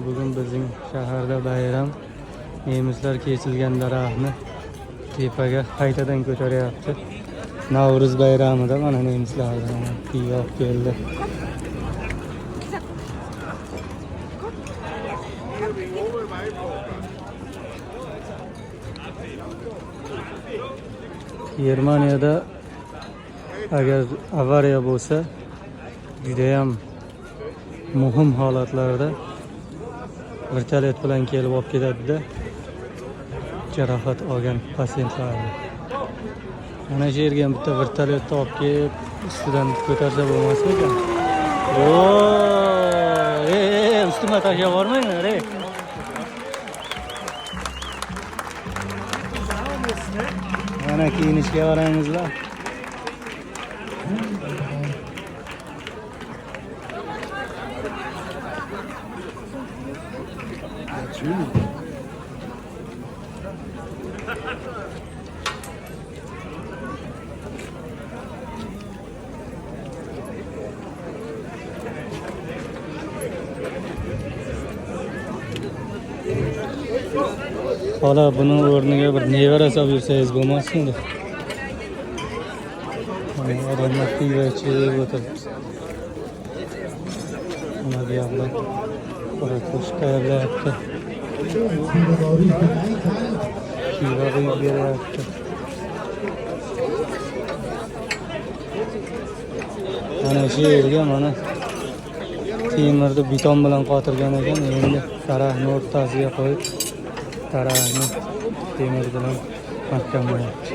Bugun bizning shaharda bayram. Nemislar kesilgan daraxtni tepaga qaytadan ko'taryapti. Navruz bayramida mana nemislardan piyoq keldi. Germaniyada agar avariya bo'lsa, juda ham muhim holatlarda vertolyot bilan kelib olib ketadi-da, jarohat olgan pasientlarni. Mana shu yerga ham bitta vertolyotni olib kelib ustidan ko'tarsa bo'lmasmi ekan? Ustima tashlab yubormanglar, Mana kiyinishga qarangizlar. Hala bunun o'rniga bir nevara solib yursangiz bo'lmasmidi? Odamlar pivo ichib o'tiribdi. Mana bu yoqda qora qo'shiq tayyorlayapti. Pivo quyib beryapti. Mana shu yerga mana temirni beton bilan qotirgan ekan, endi daraxtni o'rtasiga qo'yib daraxtni temir bilan mahkamlayapti.